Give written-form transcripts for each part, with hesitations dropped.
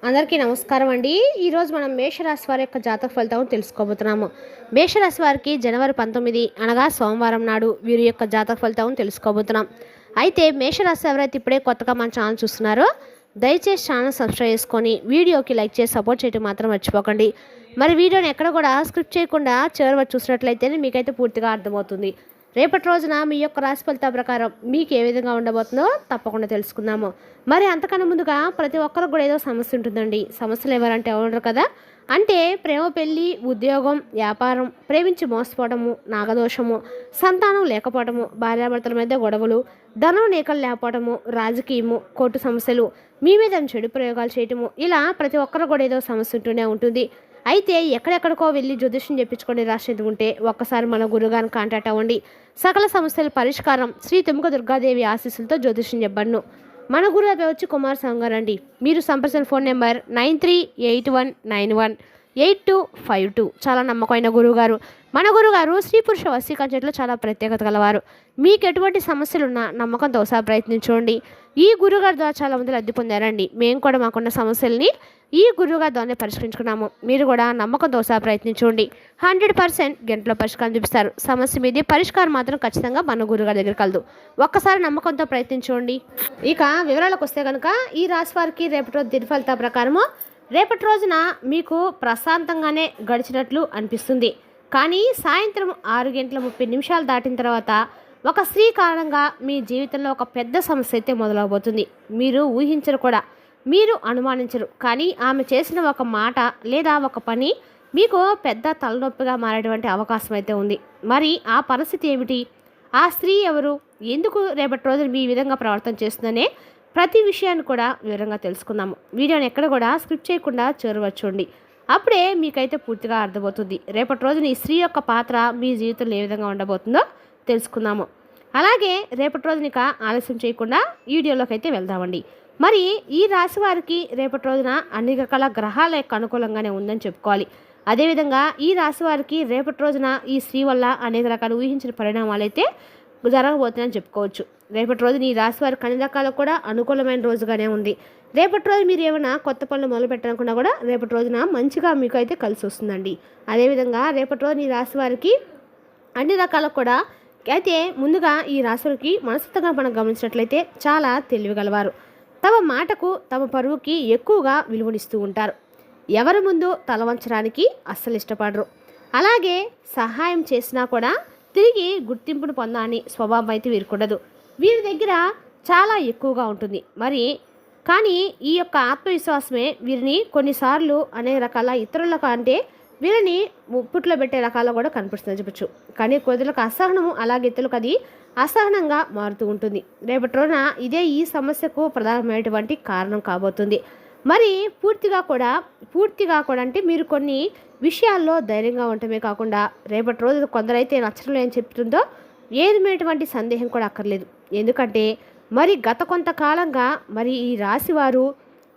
అందరికీ నమస్కారం అండి. ఈరోజు మనం మేషరాశి వారి యొక్క జాతక ఫలితం తెలుసుకోబోతున్నాము. మేషరాశి వారికి జనవరి 19 అనగా సోమవారం నాడు వీరి యొక్క జాతక ఫలితం తెలుసుకోబోతున్నాం. అయితే మేషరాశి ఎవరైతే ఇప్పుడే కొత్తగా మన ఛానల్ చూస్తున్నారో దయచేసి ఛానల్ సబ్స్క్రైబ్ చేసుకొని వీడియోకి లైక్ చేసి సపోర్ట్ చేయడం మాత్రం మర్చిపోకండి. మరి వీడియోని ఎక్కడ కూడా స్క్రిప్ట్ చేయకుండా చివరి వరకు చూసినట్లయితేనే మీకైతే పూర్తిగా అర్థమవుతుంది. రేపటి రోజున మీ యొక్క రాశి ఫలితాల ప్రకారం మీకు ఏ విధంగా ఉండబోతుందో తప్పకుండా తెలుసుకుందాము. మరి అంతకన్నా ముందుగా ప్రతి ఒక్కరికి కూడా ఏదో సమస్య ఉంటుందండి. సమస్యలు ఎవరంటే ఎవరు కదా, అంటే ప్రేమ, పెళ్ళి, ఉద్యోగం, వ్యాపారం, ప్రేమించి మోసపోవడము, నాగదోషము, సంతానం లేకపోవడము, భార్యాభర్తల మధ్య గొడవలు, ధనం నీకలు లేకపోవడము, రాజకీయము, కోర్టు సమస్యలు, మీ మీద చెడు ప్రయోగాలు చేయటము, ఇలా ప్రతి ఒక్కరు కూడా ఏదో సమస్య ఉంటూనే ఉంటుంది. అయితే ఎక్కడెక్కడికో వెళ్ళి జ్యోతిష్యం చెప్పించుకొని రాసేది ఉంటే ఒక్కసారి మన గురుగారిని కాంటాక్ట్ అవ్వండి. సకల సమస్యల పరిష్కారం శ్రీ తుమ్మక దుర్గాదేవి ఆశీస్సులతో జ్యోతిష్యం చెప్పబడును. మన గురువు వచ్చి కుమార్ స్వామి గారు అండి. మీరు సంప్రదించిన ఫోన్ నెంబర్ 9381918252. చాలా నమ్మకమైన గురువుగారు. మన గురుగారు స్త్రీ పురుష వశీకరణలో చాలా ప్రత్యేకత గలవారు. మీకు ఎటువంటి సమస్యలున్నా నమ్మకంతో ఒకసారి ప్రయత్నించండి. ఈ గురుగారి ద్వారా చాలా మంది లబ్ధి పొందారండి. మేము కూడా మాకున్న సమస్యల్ని ఈ గురువుగారి ద్వారానే పరిష్కరించుకున్నాము. మీరు కూడా నమ్మకంతో ఒకసారి ప్రయత్నించండి. 100% గంటలో పరిష్కారం చూపిస్తారు. సమస్య మీదే పరిష్కారం మాత్రం ఖచ్చితంగా మన గురుగారి దగ్గర కలదు. ఒక్కసారి నమ్మకంతో ప్రయత్నించండి. ఇక వివరాలకు వస్తే కనుక ఈ రాశి వారికి రేపటి రోజు దిన ఫలితాల ప్రకారము రేపటి రోజున మీకు ప్రశాంతంగానే గడిచినట్లు అనిపిస్తుంది. కానీ సాయంత్రం 6:30 దాటిన తర్వాత ఒక స్త్రీ కారణంగా మీ జీవితంలో ఒక పెద్ద సమస్య అయితే మొదలవబోతుంది. మీరు ఊహించరు కూడా, మీరు అనుమానించరు. కానీ ఆమె చేసిన ఒక మాట లేదా ఒక పని మీకు పెద్ద తలనొప్పిగా మారేటువంటి అవకాశం అయితే ఉంది. మరి ఆ పరిస్థితి ఏమిటి? ఆ స్త్రీ ఎవరు? ఎందుకు రేపటి రోజున మీ విధంగా ప్రవర్తన చేస్తుందనే ప్రతి విషయాన్ని కూడా వివరంగా తెలుసుకుందాము. వీడియోని ఎక్కడ కూడా స్క్రిప్ట్ చేయకుండా చేరవచ్చండి. అప్పుడే మీకైతే పూర్తిగా అర్థమవుతుంది. రేపటి రోజున ఈ స్త్రీ యొక్క పాత్ర మీ జీవితంలో ఏ విధంగా ఉండబోతుందో తెలుసుకుందాము. అలాగే రేపటి రోజున ఇక ఆలస్యం చేయకుండా వీడియోలోకి అయితే వెళ్దామండి. మరి ఈ రాశి వారికి రేపటి రోజున అన్ని రకాల గ్రహాల యొక్క అనుకూలంగానే ఉందని చెప్పుకోవాలి. అదేవిధంగా ఈ రాశి వారికి రేపటి రోజున ఈ స్త్రీ వల్ల అనేక రకాల ఊహించిన పరిణామాలు అయితే జరగబోతుందని చెప్పుకోవచ్చు. రేపటి రోజున ఈ రాశి వారికి అన్ని రకాలకు కూడా అనుకూలమైన రోజుగానే ఉంది. రేపటి రోజు మీరు ఏమైనా కొత్త పనులు మొదలు పెట్టనుకున్నా కూడా రేపటి రోజున మంచిగా మీకు అయితే కలిసి వస్తుందండి. అదేవిధంగా రేపటి రోజున ఈ రాశి వారికి అన్ని రకాలకు కూడా అయితే ముందుగా ఈ రాశి వారికి మనస్తత్వంగా మనం గమనించినట్లయితే చాలా తెలివిగలవారు. తమ మాటకు, తమ పరువుకి ఎక్కువగా విలువనిస్తూ ఉంటారు. ఎవరి ముందు తల వంచడానికి అస్సలు ఇష్టపడరు. అలాగే సహాయం చేసినా కూడా తిరిగి గుర్తింపును పొందాలని స్వభావం అయితే వీరికుండదు. వీరి దగ్గర చాలా ఎక్కువగా ఉంటుంది. కానీ ఈ యొక్క ఆత్మవిశ్వాసమే వీరిని కొన్నిసార్లు అనేక రకాల ఇతరుల కంటే వీరిని ముప్పుట్లో పెట్టే రకాలు కూడా కనిపిస్తుందని చెప్పచ్చు. కానీ కొద్దిలకు అసహనము, అలాగే ఇతరులకు అది అసహనంగా మారుతూ ఉంటుంది. రేపటి రోజున ఇదే ఈ సమస్యకు ప్రధానమైనటువంటి కారణం కాబోతుంది. మరి పూర్తిగా కూడా అంటే మీరు కొన్ని విషయాల్లో ధైర్యంగా ఉండటమే కాకుండా రేపటి రోజు కొందరైతే నచ్చడం అని చెప్తుందో ఏదమైనటువంటి సందేహం కూడా అక్కర్లేదు. ఎందుకంటే మరి గత కొంతకాలంగా మరి ఈ రాశివారు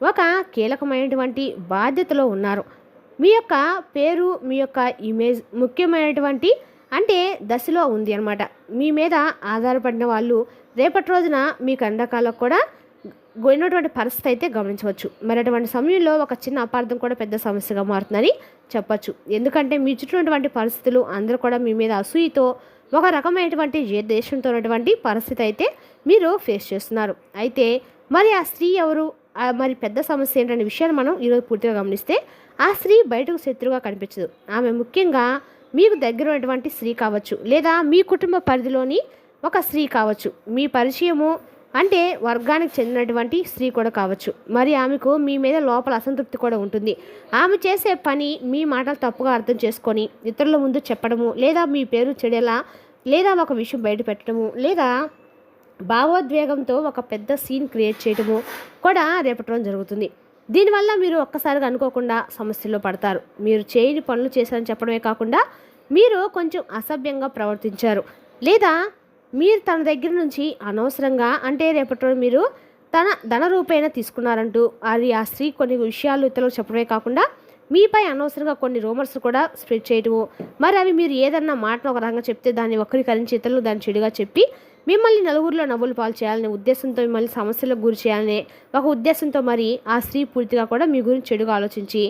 ఒక కీలకమైనటువంటి బాధ్యతలో ఉన్నారు. మీ యొక్క పేరు, మీ యొక్క ఇమేజ్ ముఖ్యమైనటువంటి అంటే దశలో ఉంది అన్నమాట. మీ మీద ఆధారపడిన వాళ్ళు రేపటి రోజున మీకు అన్ని రకాలకు కూడా ఉన్నటువంటి పరిస్థితి అయితే గమనించవచ్చు. మరి అటువంటి సమయంలో ఒక చిన్న అపార్థం కూడా పెద్ద సమస్యగా మారుతుందని చెప్పచ్చు. ఎందుకంటే మీ చుట్టూటువంటి పరిస్థితులు అందరూ కూడా మీ మీద అసూయతో ఒక రకమైనటువంటి దేశంతో ఉన్నటువంటి పరిస్థితి అయితే మీరు ఫేస్ చేస్తున్నారు. అయితే మరి ఆ స్త్రీ ఎవరు, మరి పెద్ద సమస్య ఏంటనే విషయాన్ని మనం ఈరోజు పూర్తిగా గమనిస్తే ఆ స్త్రీ బయటకు శత్రువుగా కనిపించదు. ఆమె ముఖ్యంగా మీకు దగ్గర ఉన్నటువంటి స్త్రీ కావచ్చు, లేదా మీ కుటుంబ పరిధిలోని ఒక స్త్రీ కావచ్చు, మీ పరిచయము అంటే వర్గానికి చెందినటువంటి స్త్రీ కూడా కావచ్చు. మరి ఆమెకు మీ మీద లోపల అసంతృప్తి కూడా ఉంటుంది. ఆమె చేసే పని మీ మాటలు తప్పుగా అర్థం చేసుకొని ఇతరుల ముందు చెప్పడము, లేదా మీ పేరు చెడేలా, లేదా ఒక విషయం బయట పెట్టడము, లేదా భావోద్వేగంతో ఒక పెద్ద సీన్ క్రియేట్ చేయడము కూడా రేపటి రోజు జరుగుతుంది. దీనివల్ల మీరు ఒక్కసారిగా అనుకోకుండా సమస్యల్లో పడతారు. మీరు చేయని పనులు చేశారని చెప్పడమే కాకుండా మీరు కొంచెం అసభ్యంగా ప్రవర్తించారు, లేదా మీరు తన దగ్గర నుంచి అనవసరంగా అంటే రేపటి రోజు మీరు తన ధన రూపేణ తీసుకున్నారంటూ అది ఆ స్త్రీ కొన్ని విషయాలు ఇతరులకు చెప్పడమే కాకుండా మీపై అనవసరంగా కొన్ని రూమర్స్ కూడా స్ప్రెడ్ చేయడము, మరి అవి మీరు ఏదన్నా మాటను ఒక రకంగా చెప్తే దాన్ని వక్రీకరించి ఇతరులు దాన్ని చెడుగా చెప్పి మిమ్మల్ని నలుగురిలో నవ్వులు పాలు చేయాలనే ఉద్దేశంతో, మిమ్మల్ని సమస్యలకు గురి చేయాలనే ఒక ఉద్దేశంతో మరి ఆ స్త్రీ పూర్తిగా కూడా మీ గురించి చెడుగా ఆలోచించి,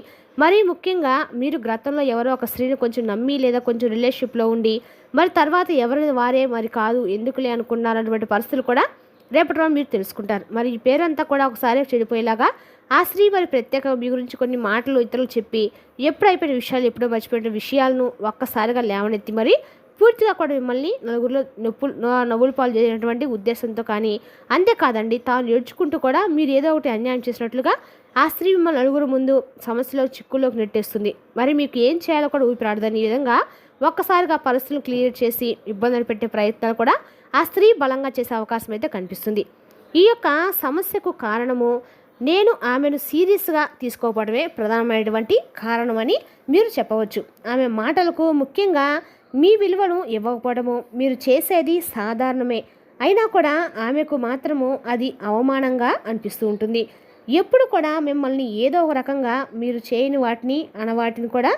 మరీ ముఖ్యంగా మీరు గతంలో ఎవరో ఒక స్త్రీని కొంచెం నమ్మి లేదా కొంచెం రిలేషన్షిప్లో ఉండి మరి తర్వాత ఎవరిని వారే మరి కాదు ఎందుకులే అనుకున్నారన్నటువంటి పరిస్థితులు కూడా రేపటి రోజు మీరు తెలుసుకుంటారు. మరి ఈ పేరంతా కూడా ఒకసారి చెడిపోయేలాగా ఆ స్త్రీ మరి ప్రత్యేకంగా మీ గురించి కొన్ని మాటలు ఇతరులు చెప్పి ఎప్పుడు అయిపోయిన విషయాలు, ఎప్పుడో మర్చిపోయిన విషయాలను ఒక్కసారిగా లేవనెత్తి మరి పూర్తిగా కూడా మిమ్మల్ని నలుగురిలో నవ్వులు పాలు చేసినటువంటి ఉద్దేశంతో, కానీ అంతేకాదండి తాను ఏడ్చుకుంటూ కూడా మీరు ఏదో ఒకటి అన్యాయం చేసినట్లుగా ఆ స్త్రీ మిమ్మల్ని నలుగురు ముందు సమస్యలో చిక్కుల్లోకి నెట్టేస్తుంది. మరి మీకు ఏం చేయాలో కూడా ఊపిరాడదని ఈ విధంగా ఒక్కసారిగా పరిస్థితులను క్లియర్ చేసి ఇబ్బందులు పెట్టే ప్రయత్నాలు కూడా ఆ స్త్రీ బలంగా చేసే అవకాశం అయితే కనిపిస్తుంది. ఈ యొక్క సమస్యకు కారణము నేను ఆమెను సీరియస్గా తీసుకోకపోవడమే ప్రధానమైనటువంటి కారణమని మీరు చెప్పవచ్చు. ఆమె మాటలకు ముఖ్యంగా మీ విలువను ఇవ్వకపోవడము, మీరు చేసేది సాధారణమే అయినా కూడా ఆమెకు మాత్రము అది అవమానంగా అనిపిస్తూ ఉంటుంది. ఎప్పుడు కూడా మిమ్మల్ని ఏదో ఒక రకంగా మీరు చేయని వాటిని అనవాటిని కూడా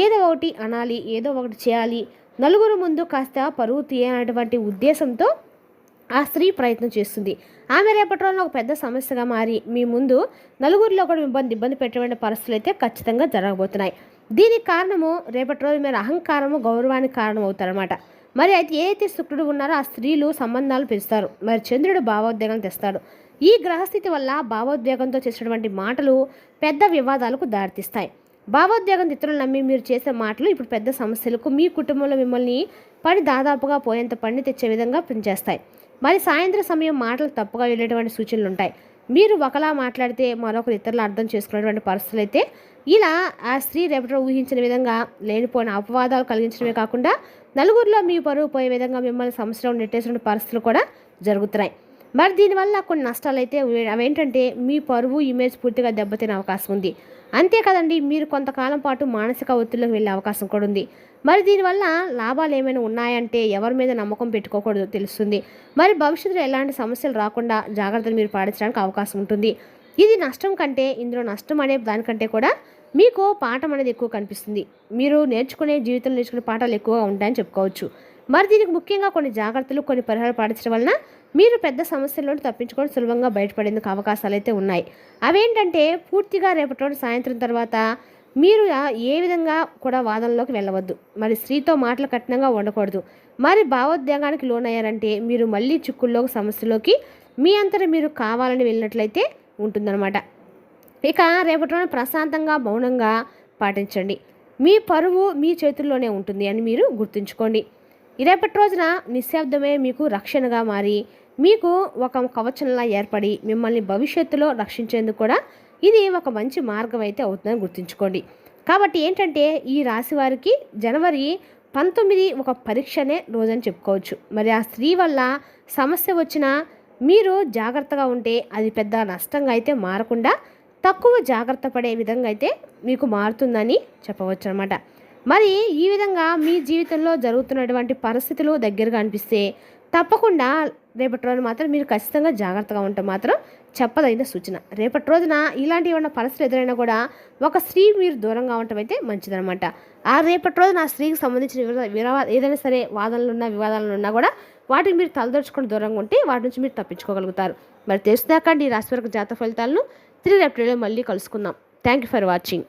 ఏదో ఒకటి అనాలి, ఏదో ఒకటి చేయాలి, నలుగురు ముందు కాస్త పరువు తీయనటువంటి ఉద్దేశంతో ఆ స్త్రీ ప్రయత్నం చేస్తుంది. ఆమె రేపటి రోజున ఒక పెద్ద సమస్యగా మారి మీ ముందు నలుగురిలో కూడా ఇబ్బంది పెట్టేటువంటి పరిస్థితులు అయితే ఖచ్చితంగా జరగబోతున్నాయి. దీనికి కారణము రేపటి రోజు మీరు అహంకారము, గౌరవానికి కారణం అవుతారన్నమాట. మరి అయితే ఏదైతే శుక్రుడు ఉన్నారో ఆ స్త్రీలు సంబంధాలు పెంచుతారు. మరి చంద్రుడు భావోద్వేగం తెస్తాడు. ఈ గ్రహస్థితి వల్ల భావోద్వేగంతో చేసినటువంటి మాటలు పెద్ద వివాదాలకు దారితీస్తాయి. భావోద్వేగం ఇతరులు నమ్మి మీరు చేసే మాటలు ఇప్పుడు పెద్ద సమస్యలకు, మీ కుటుంబంలో మిమ్మల్ని దాదాపుగా పోయేంత పని తెచ్చే విధంగా పనిచేస్తాయి. మరి సాయంత్రం సమయం మాటలు తప్పుగా వెళ్ళేటువంటి సూచనలు ఉంటాయి. మీరు ఒకలా మాట్లాడితే మరొకరు ఇతరులు అర్థం చేసుకునేటువంటి పరిస్థితులు అయితే ఇలా ఆ స్త్రీ రేపటి ఊహించిన విధంగా లేనిపోయిన అపవాదాలు కలిగించడమే కాకుండా నలుగురిలో మీ పరువు పోయే విధంగా మిమ్మల్ని సమస్యలో నెట్టేసిన పరిస్థితులు కూడా జరుగుతున్నాయి. మరి దీనివల్ల కొన్ని నష్టాలు అయితే అవేంటంటే మీ పరువు, ఇమేజ్ పూర్తిగా దెబ్బతినే అవకాశం ఉంది. అంతేకాదండి మీరు కొంతకాలం పాటు మానసిక ఒత్తిడిలోకి వెళ్ళే అవకాశం కూడా ఉంది. మరి దీనివల్ల లాభాలు ఏమైనా ఉన్నాయంటే ఎవరి మీద నమ్మకం పెట్టుకోకూడదు తెలుస్తుంది. మరి భవిష్యత్తులో ఎలాంటి సమస్యలు రాకుండా జాగ్రత్తలు మీరు పాటించడానికి అవకాశం ఉంటుంది. ఇది నష్టం కంటే ఇందులో నష్టం అనే దానికంటే కూడా మీకు పాఠం అనేది ఎక్కువ కనిపిస్తుంది. మీరు జీవితంలో నేర్చుకునే పాఠాలు ఎక్కువగా ఉంటాయని చెప్పుకోవచ్చు. మరి దీనికి ముఖ్యంగా కొన్ని జాగ్రత్తలు, కొన్ని పరిహారాలు పాటించడం వలన మీరు పెద్ద సమస్యల నుండి తప్పించుకొని సులభంగా బయటపడేందుకు అవకాశాలు అయితే ఉన్నాయి. అవేంటంటే పూర్తిగా రేపటి రోజు సాయంత్రం తర్వాత మీరు ఏ విధంగా కూడా వాదనలోకి వెళ్ళవద్దు. మరి స్త్రీతో మాటలు కఠినంగా ఉండకూడదు. మరి భావోద్వేగానికి లోనయ్యారంటే మీరు మళ్ళీ చిక్కుల్లోకి, సమస్యలోకి మీ అంతటా మీరు కావాలని వెళ్ళినట్లయితే ఉంటుందన్నమాట. ఇక రేపటి రోజున ప్రశాంతంగా, మౌనంగా పాటించండి. మీ పరువు మీ చేతుల్లోనే ఉంటుంది అని మీరు గుర్తుంచుకోండి. రేపటి రోజున నిశ్శబ్దమే మీకు రక్షణగా మారి మీకు ఒక కవచంలా ఏర్పడి మిమ్మల్ని భవిష్యత్తులో రక్షించేందుకు కూడా ఇది ఒక మంచి మార్గం అయితే అవుతుందని గుర్తుంచుకోండి. కాబట్టి ఏంటంటే ఈ రాశి వారికి జనవరి 19 ఒక పరీక్షనే రోజని చెప్పుకోవచ్చు. మరి ఆ స్త్రీ వల్ల సమస్య వచ్చినా మీరు జాగ్రత్తగా ఉంటే అది పెద్ద నష్టంగా అయితే మారకుండా తక్కువ జాగ్రత్త పడే విధంగా అయితే మీకు మారుతుందని చెప్పవచ్చు అన్నమాట. మరి ఈ విధంగా మీ జీవితంలో జరుగుతున్నటువంటి పరిస్థితులు దగ్గరగా అనిపిస్తే తప్పకుండా రేపటి రోజున మాత్రం మీరు ఖచ్చితంగా జాగ్రత్తగా ఉంటే మాత్రం చెప్పదగిన సూచన. రేపటి రోజున ఇలాంటి ఏమైనా పరిస్థితులు ఎదురైనా కూడా ఒక స్త్రీ మీరు దూరంగా ఉండటం అయితే మంచిదనమాట. ఆ రేపటి రోజున ఆ స్త్రీకి సంబంధించిన ఏదైనా సరే వాదనలున్నా, వివాదాలున్నా కూడా వాటిని మీరు తలదొరుచుకొని దూరంగా ఉంటే వాటి నుంచి మీరు తప్పించుకోగలుగుతారు. మరి తెలుసుదాకా ఈ రాశి వరకు జాతక ఫలితాలను తిరిగి రేపటిలో మళ్ళీ కలుసుకుందాం. Thank you for watching.